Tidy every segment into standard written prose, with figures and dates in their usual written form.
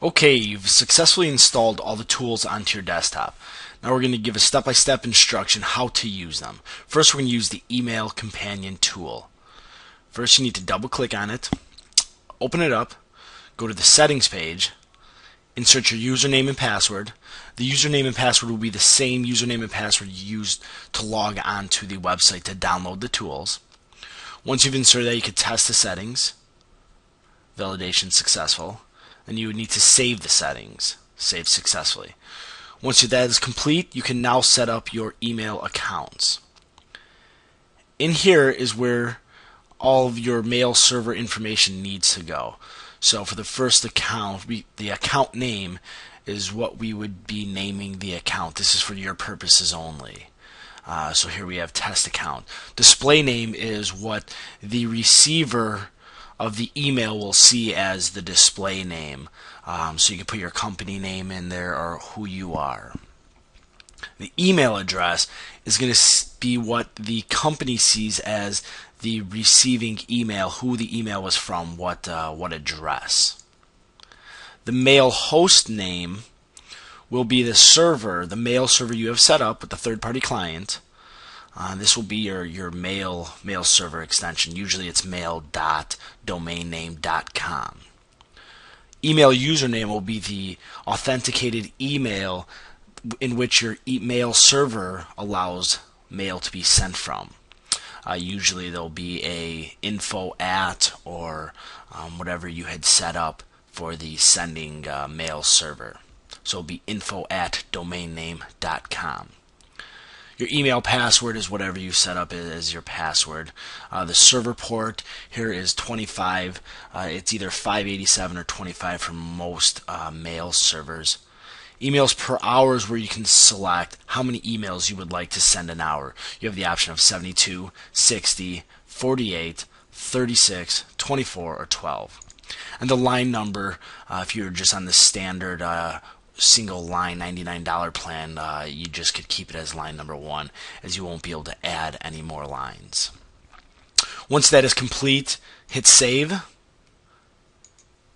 Okay, you've successfully installed all the tools onto your desktop. Now we're going to give a step-by-step instruction how to use them. First, we're going to use the Email Companion tool. First, you need to double-click on it, open it up, go to the Settings page, insert your username and password. The username and password will be the same username and password you used to log on to the website to download the tools. Once you've inserted that, you can test the settings. Validation successful. Then you would need to save the settings. Save successfully. Once that is complete, you can now set up your email accounts. In here is where all of your mail server information needs to go. So for the first account, the account name is what we would be naming the account. This is for your purposes only. So here we have test account. Display name is what the receiver of the email will see as the display name. So you can put your company name in there or who you are. The email address is going to be what the company sees as the receiving email, who the email was from, what address. The mail host name will be the server, the mail server you have set up with the third-party client. This will be your mail server extension. Usually it's mail.domainname.com. Email username will be the authenticated email in which your email server allows mail to be sent from. Usually there'll be a info at or whatever you had set up for the sending mail server. So it'll be info@domainname.com. Your email password is whatever you set up as your password. The server port here is 25. It's either 587 or 25 for most mail servers. Emails per hour is where you can select how many emails you would like to send an hour. You have the option of 72, 60, 48, 36, 24, or 12. And the line number, if you're just on the standard single line $99 plan, you just could keep it as line number 1, as you won't be able to add any more lines. Once that is complete, hit save.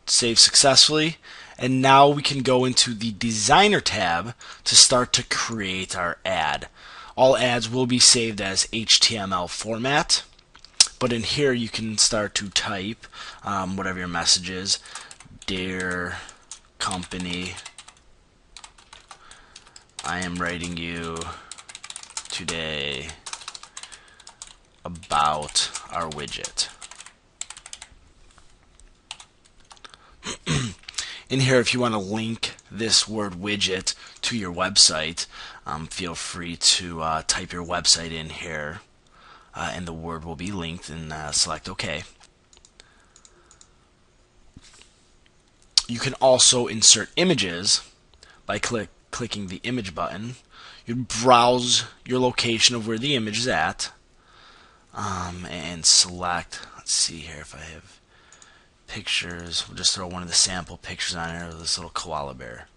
Save successfully. And now we can go into the Designer tab to start to create our ad. All ads will be saved as HTML format, but in here you can start to type whatever your message is. Dear company, I am writing you today about our widget. In here, if you want to link this word widget to your website, feel free to type your website in here, and the word will be linked, and select OK. You can also insert images by clicking the image button. You browse your location of where the image is at, and select, let's see here if I have pictures. We'll just throw one of the sample pictures on here of this little koala bear.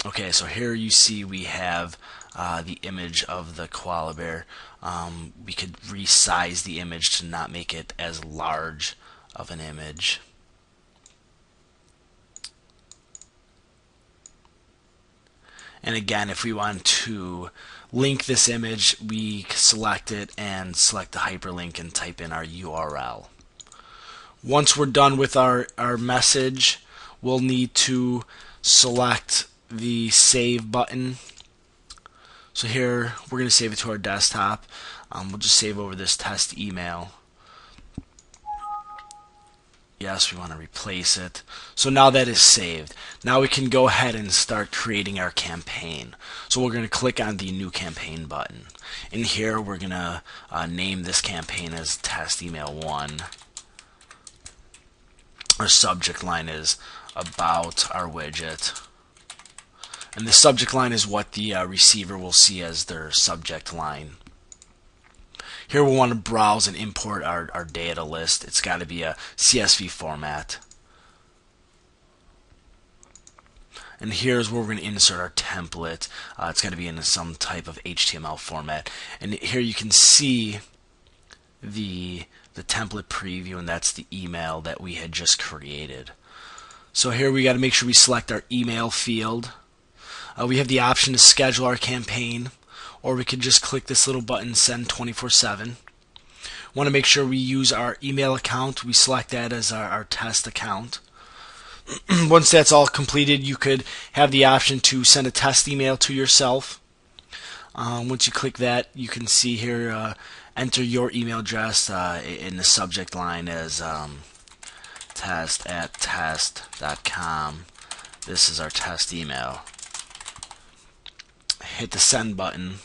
Okay, so here you see we have the image of the koala bear. We could resize the image to not make it as large of an image. And again, if we want to link this image, we select it and select the hyperlink and type in our URL. Once we're done with our message, we'll need to select the save button. So here we're going to save it to our desktop. We'll just save over this test email. Yes, we want to replace it. So now that is saved. Now we can go ahead and start creating our campaign. So we're going to click on the new campaign button. In here we're going to name this campaign as test email 1. Our subject line is about our widget. And the subject line is what the receiver will see as their subject line. Here we'll want to browse and import our data list. It's got to be a CSV format. And here's where we're going to insert our template. It's got to be in some type of HTML format. And here you can see the template preview, and that's the email that we had just created. So here we got to make sure we select our email field. We have the option to schedule our campaign, or we could just click this little button, send 24/7. Want to make sure we use our email account. We select that as our test account. Once that's all completed, you could have the option to send a test email to yourself. Once you click that, you can see here, enter your email address in the subject line as test@test.com. This is our test email. Hit the send button.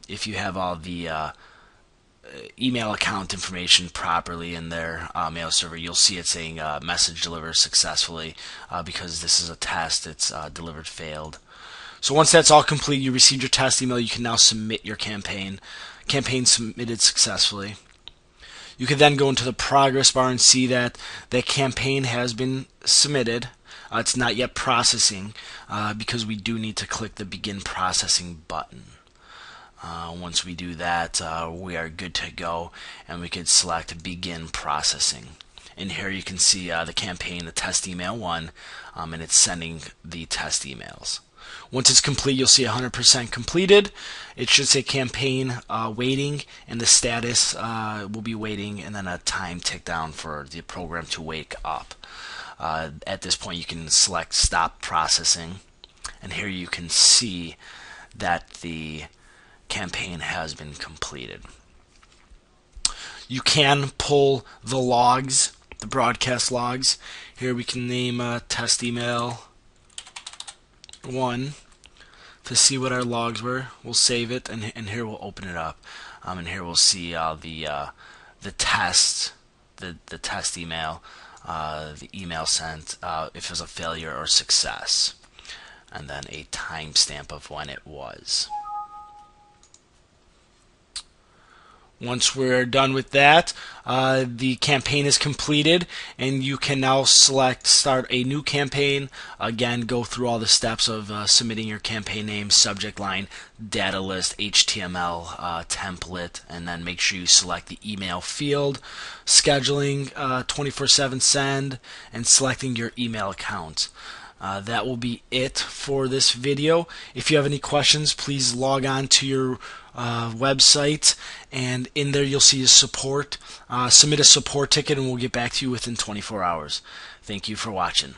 If you have all the email account information properly in their mail server, you'll see it saying message delivered successfully. Because this is a test, it's delivered failed. So once that's all complete, you received your test email, you can now submit your campaign. Campaign submitted successfully. You can then go into the progress bar and see that that campaign has been submitted. It's not yet processing because we do need to click the begin processing button. Once we do that, we are good to go, and we can select begin processing. And here you can see the campaign, the test email 1, and it's sending the test emails. Once it's complete, you'll see 100% completed. It should say campaign waiting, and the status will be waiting, and then a time tick down for the program to wake up. At this point, you can select stop processing, and here you can see that the campaign has been completed. You can pull the logs, the broadcast logs. Here we can name test email 1 to see what our logs were. We'll save it, and here we'll open it up, and here we'll see the test, the test email, the email sent, if it was a failure or success, and then a timestamp of when it was. Once we're done with that, the campaign is completed, and you can now select start a new campaign. Again, go through all the steps of submitting your campaign name, subject line, data list, HTML template, and then make sure you select the email field, scheduling 24/7 send, and selecting your email account. That will be it for this video. If you have any questions, please log on to your website, and in there you'll see a support. Submit a support ticket, and we'll get back to you within 24 hours. Thank you for watching.